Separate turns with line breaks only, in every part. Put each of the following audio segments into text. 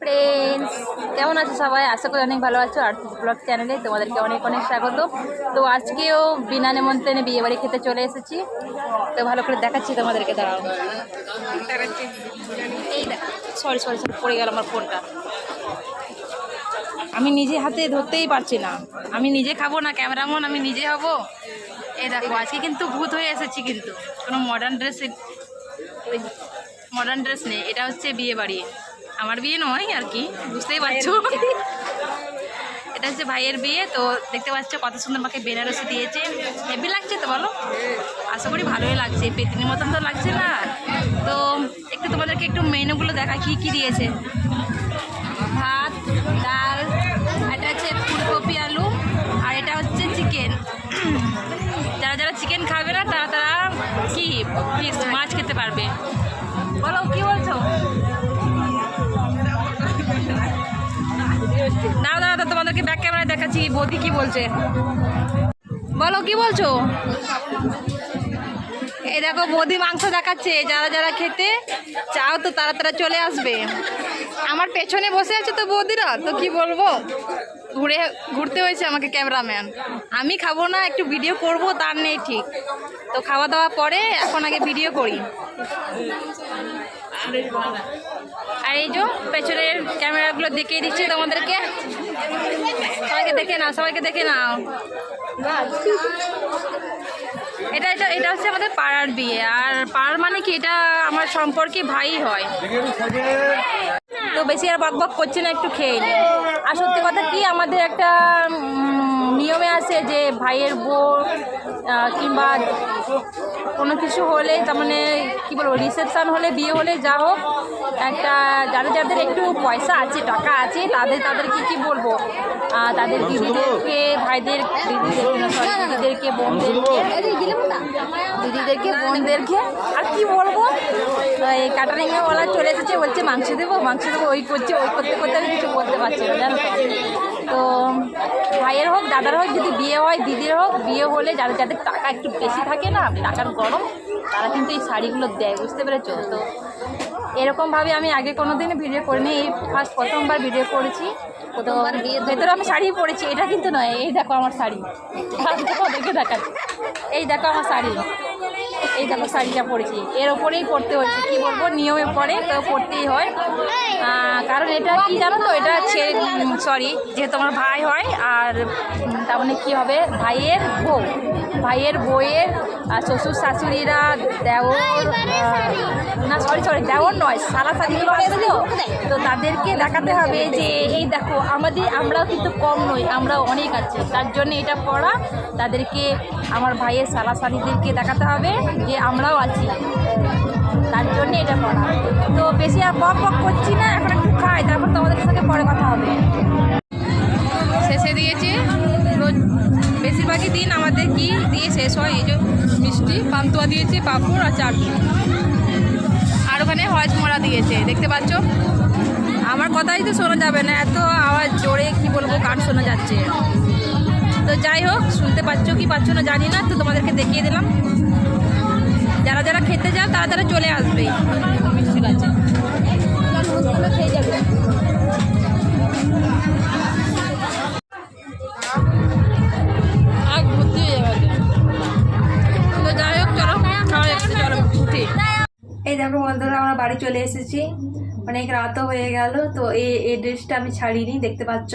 Friends, কেমন আছো সবাই? আশা করি অনেক ভালো আছো। আর্টিস্ট ব্লগ চ্যানেলে তোমাদেরকে অনেক অনেক স্বাগত। তো আজকেও বিনা নিমন্ত্রণে বিয়ে বাড়ি খেতে চলে এসেছি। তো ভালো করে দেখাচ্ছি তোমাদেরকে, দাঁড়াও। এই সরি সরি সরি পড়ে গেল আমার ফোনটা। আমি নিজে হাতে ধরতেই পারছি না। আমি নিজে খাবো না ক্যামেরাম্যান, আমি নিজে হবো। এই দেখো, আজকে কিন্তু ভূত হয়ে এসেছি, কিন্তু কোনো মডার্ন ড্রেস নেই। এটা হচ্ছে বিয়ে বাড়ি, আমার বিয়ে নয় আর কি, বুঝতেই পারছো। এটা হচ্ছে ভাইয়ের বিয়ে। তো দেখতে পাচ্ছ কত সুন্দর আমাকে বেনারসি দিয়েছে। হেভি লাগছে তো, বলো? আশা করি ভালোই লাগছে, পেতনির মতন তো লাগছে না। তো একটু তোমাদেরকে একটু মেনুগুলো দেখা কি কি দিয়েছে। ভাত, ডাল, এটা হচ্ছে ফুলকপি আলু, আর এটা হচ্ছে চিকেন। যারা যারা চিকেন খাবে না তারা তারা কি ফিশ মাছ খেতে পারবে। বলো কি বলছো? না দাদা, তোমাদেরকে ব্যাক ক্যামেরায় দেখাচ্ছি বৌদি কি বলছে। বলো কি বলছো? এই দেখো বৌদি মাংস দেখাচ্ছে। যারা যারা খেতে চাও তো তারা তারা চলে আসবে। আমার পেছনে বসে আছে তো বৌদিরা, তো কি বলবো, ঘুরতে হয়েছে আমাকে ক্যামেরাম্যান। আমি খাবো না, একটু ভিডিও করব তার নেই ঠিক। তো খাওয়া দাওয়া পরে, এখন আগে ভিডিও করি। আর এই যে পেছনের ক্যামেরাগুলো দেখিয়ে দিচ্ছি তোমাদেরকে। সবাইকে দেখে নাও, সবাইকে দেখে নাও। এটা এটা এটা হচ্ছে আমাদের পাড়ার বিয়ে। আর পাড়ার মানে কি, এটা আমার সম্পর্কে ভাই হয়। তো বেশি আর বক বক করছে না, একটু খেয়ে নিই। আর সত্যি কথা কি, আমাদের একটা নিয়মে আছে যে ভাইয়ের বউ কিংবা কোনো কিছু হলে, তার মানে কী বলবো, রিসেপশান হলে, বিয়ে হলে, যা হোক, একটা যাদের যাদের একটু পয়সা আছে, টাকা আছে, তাদেরকে কি বলবো, তাদের দিদিদেরকে, ভাইদের দিদিদেরকে, বোনদেরকে আর কি বলবো, এই ক্যাটারিংওয়ালা চলে এসেছে, বলছে মাংস দেবো, ওই করছে, ওই করতে করতে আমি কিছু বলতে পারছি না, জানো। তো ভাইয়ের হোক, দাদার হোক, যদি বিয়ে হয়, দিদির হোক, বিয়ে হলে যাদের যাদের টাকা একটু বেশি থাকে না, টাকার গরম, তারা কিন্তু এই শাড়িগুলো দেয়, বুঝতে পেরেছো? তো এরকমভাবে আমি আগে কোনো দিনই ভিডিও করিনি, এই প্রথমবার ভিডিও করেছি। তো ভেতরে আমি শাড়ি পরেছি, এটা কিন্তু নয়। এই দেখো আমার শাড়ি, দেখে দেখাচ্ছি। এই দেখো আমার শাড়ি, এই দেখো শাড়িটা পরেছি, এর ওপরেই পরতে হচ্ছে, কি বলবো, নিয়মে পরে তো পরতেই হয়। কারণ এটা কি জানো তো, এটা সরি, যেহেতু আমার ভাই হয়, আর তার মানে কী হবে, ভাইয়ের বউয়ের শ্বশুর শাশুড়িরা, দেওর, না সরি দেওর নয়, সালা শাড়িগুলো আসবে, তো তাদেরকে দেখাতে হবে যে এই দেখো আমরাও কিন্তু কম নই, আমরাও অনেক আছি। তার জন্য এটা পড়া, তাদেরকে, আমার ভাইয়ের সালা শাড়িদেরকে দেখাতে হবে যে আমরাও আছি, তার জন্য এটা পড়া। তো বেশি আর বক বক করছি না, এখন একটু খাই, তারপর তোমাদের সাথে পরে কথা হবে। শেষে দিয়েছে, বেশিরভাগই দিন আমাদের কি দিয়ে শেষ হয়, এই যে মিষ্টি পান্তুয়া দিয়েছে, পাঁপড় আর চাটনি, আর ওখানে হজমোড়া দিয়েছে, দেখতে পাচ্ছ। আমার কথাই তো শোনা যাবে না, এত আওয়াজ জোরে, কি বলবো, গান শোনা যাচ্ছে। তো যাই হোক, শুনতে পাচ্ছ কি পাচ্ছ না জানি না, তো তোমাদেরকে দেখিয়ে দিলাম। যারা যারা খেতে যাও তারা তারা চলে আসবে, মিষ্টি আছে, খেয়ে যাবে। আর ভর্তি হয়ে যাবে। তো যাই হোক, চলো খাওয়া যাচ্ছে, চলো উঠি। এই দেখো বন্ধুরা, আমরা বাড়ি চলে এসেছি, অনেক রাতও হয়ে গেল। তো এই ড্রেসটা আমি ছাড়িনি, দেখতে পাচ্ছ।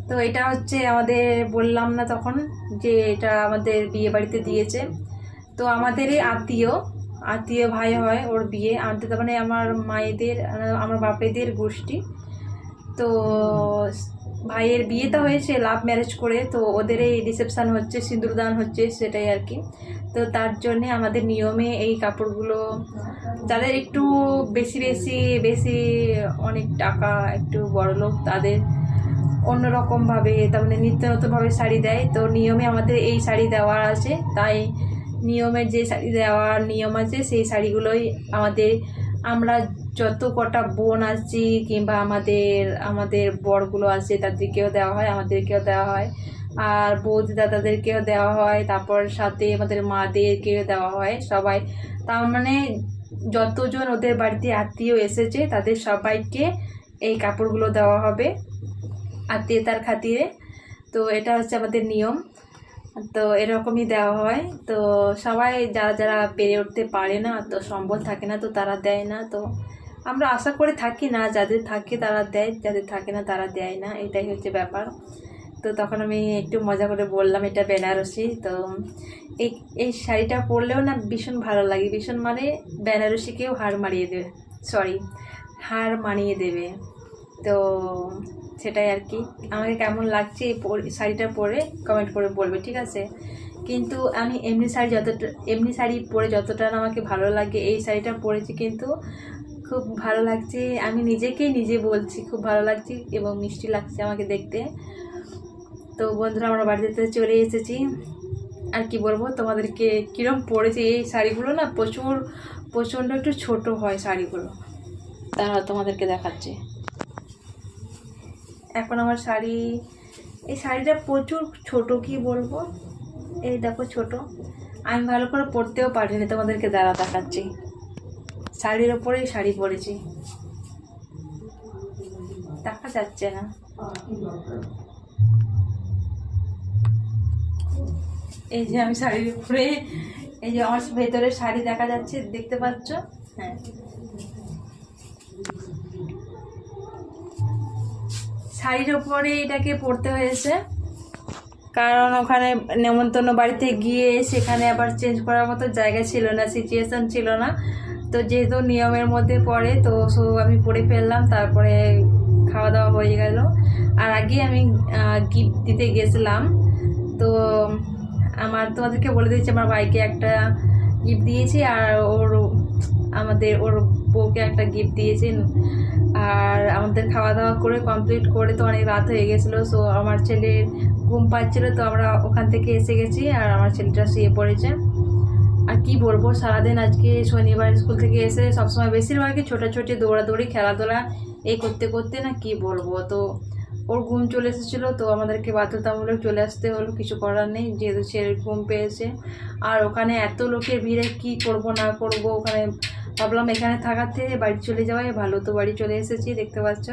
তো এটা হচ্ছে আমাদের, বললাম না তখন যে এটা আমাদের বিয়ে বাড়িতে দিয়েছে। তো আমাদেরই আত্মীয় ভাই হয়, ওর বিয়ে আনতে, তার মানে আমার মায়েদের, আমার বাপেদের গোষ্ঠী। তো ভাইয়ের বিয়েটা হয়েছে লাভ ম্যারেজ করে, তো ওদের এই রিসেপশান হচ্ছে, সিঁদুরদান হচ্ছে, সেটাই আর কি। তো তার জন্যে আমাদের নিয়মে এই কাপড়গুলো, যাদের একটু বেশি অনেক টাকা, একটু বড়লোক, তাদের অন্যরকমভাবে, তার মানে নিত্য নতুনভাবে শাড়ি দেয়। তো নিয়মে আমাদের এই শাড়ি দেওয়ার আছে, তাই নিয়মের যে শাড়ি দেওয়ার নিয়ম আছে, সেই শাড়িগুলোই আমরা যত কটা বোন আছি, কিংবা আমাদের বরগুলো আছে, তাদেরকেও দেওয়া হয়, আমাদেরকেও দেওয়া হয়, আর বৌদি দাদাদেরকেও দেওয়া হয়, তারপর সাথে আমাদের মাদেরকেও দেওয়া হয়, সবাই। তার মানে যতজন ওদের বাড়িতে আত্মীয় এসেছে, তাদের সবাইকে এই কাপড়গুলো দেওয়া হবে আত্মীয়তার খাতিরে। তো এটা হচ্ছে আমাদের নিয়ম, তো এরকমই দেওয়া হয়। তো সবাই যারা যারা পেরে উঠতে পারে না, তো সম্বল থাকে না, তো তারা দেয় না। তো আমরা আশা করে থাকি না, যাদের থাকে তারা দেয়, যাদের থাকে না তারা দেয় না, এটাই হচ্ছে ব্যাপার। তো তখন আমি একটু মজা করে বললাম এটা বেনারসি। তো এই এই শাড়িটা পরলেও না ভীষণ ভালো লাগে, ভীষণ মানে বেনারসিকেও হার মানিয়ে দেবে, হার মানিয়ে দেবে। তো সেটাই আর কি। আমাকে কেমন লাগছে এই শাড়িটা পরে কমেন্ট করে বলবে, ঠিক আছে? কিন্তু আমি এমনি শাড়ি পরে যতটা না আমাকে ভালো লাগে, এই শাড়িটা পরেছি কিন্তু খুব ভালো লাগছে। আমি নিজে বলছি খুব ভালো লাগছে এবং মিষ্টি লাগছে আমাকে দেখতে। তো বন্ধুরা, আমরা বাড়িতে চলে এসেছি। আর কি বলবো তোমাদেরকে, কীরকম পরেছি এই শাড়িগুলো না, প্রচণ্ড একটু ছোট হয় শাড়িগুলো। তারা তোমাদেরকে দেখাচ্ছে এখন আমার শাড়ি। এই শাড়িটা প্রচুর ছোট, কি বলবো, এই দেখো ছোট। আমি ভালো করে পরতেও পারিনি, তোমাদেরকে দেখাচ্ছি। শাড়ির ওপরেই শাড়ি পরেছি, দেখা যাচ্ছে না। এই যে আমি শাড়ির উপরে, এই যে আমার ভেতরে শাড়ি দেখা যাচ্ছে, দেখতে পাচ্ছ? হ্যাঁ, শাড়ির ওপরে এটাকে পরতে হয়েছে, কারণ ওখানে নেমন্তন্ন বাড়িতে গিয়ে সেখানে আবার চেঞ্জ করার মতো জায়গা ছিল না, সিচুয়েশন ছিল না। তো যেহেতু নিয়মের মধ্যে পড়ে, তো আমি পরে ফেললাম। তারপরে খাওয়া দাওয়া হয়ে গেল। আর আগে আমি গিফট দিতে গেছিলাম। তো তোমাদেরকে বলে দিয়েছি, আমার ভাইকে একটা গিফট দিয়েছি, আর ওর বউকে একটা গিফট দিয়েছি। আর আমাদের খাওয়া দাওয়া করে কমপ্লিট করে তো অনেক রাত হয়ে গেছিলো। সো আমার ছেলের ঘুম পাচ্ছিলো, তো আমরা ওখান থেকে এসে গেছি, আর আমার ছেলেটা শুয়ে পড়েছে। আর কি বলবো, সারাদিন আজকে শনিবার স্কুল থেকে এসে সবসময় বেশিরভাগই ছোটাছুটি, দৌড়াদৌড়ি, খেলাধুলা এই করতে করতে না কি বলবো। তো ওর ঘুম চলে এসেছিলো, তো আমাদেরকে বাধ্যতামূলক চলে আসতে হলো, কিছু করার নেই, যেহেতু ছেলের ঘুম পেয়েছে। আর ওখানে এত লোকের ভিড়ে কি করব না করব, ওখানে ভাবলাম এখানে থাকার থেকে বাড়ি চলে যাওয়াই ভালো। তো বাড়ি চলে এসেছি, দেখতে পাচ্ছ।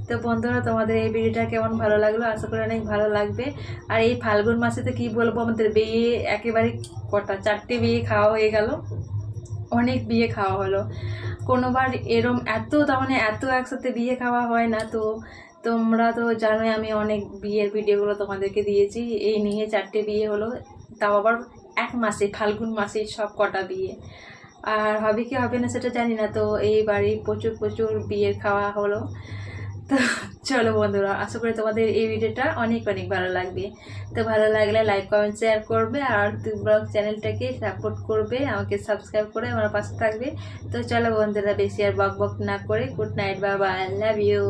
তো বন্ধুরা, তোমাদের এই ভিডিওটা কেমন ভালো লাগলো, আশা করি অনেক ভালো লাগবে। আর এই ফাল্গুন মাসে তো কী বলবো, আমাদের বিয়ে একেবারে 4টে বিয়ে খাওয়া হয়ে গেল, অনেক বিয়ে খাওয়া হলো। কোনোবার এরম এত একসাথে বিয়ে খাওয়া হয় না। তো তোমরা তো জানোই আমি অনেক বিয়ের ভিডিওগুলো তোমাদেরকে দিয়েছি, এই নিয়ে 4টে বিয়ে হলো, তাও আবার এক মাসে, ফাল্গুন মাসে সব কটা বিয়ে। আর হবে কি হবে না সেটা জানি না। তো এই বাড়ি প্রচুর বিয়ের খাওয়া হলো। তো চলো বন্ধুরা, আশা করি তোমাদের এই ভিডিওটা অনেক ভালো লাগবে। তো ভালো লাগলে লাইক, কমেন্ট, শেয়ার করবে, আর ব্লগ চ্যানেলটাকে সাপোর্ট করবে, আমাকে সাবস্ক্রাইব করে আমার পাশে থাকবে। তো চলো বন্ধুরা, বেশি আর বক না করে গুড নাইট, বাবা, আই লাভ ইউ।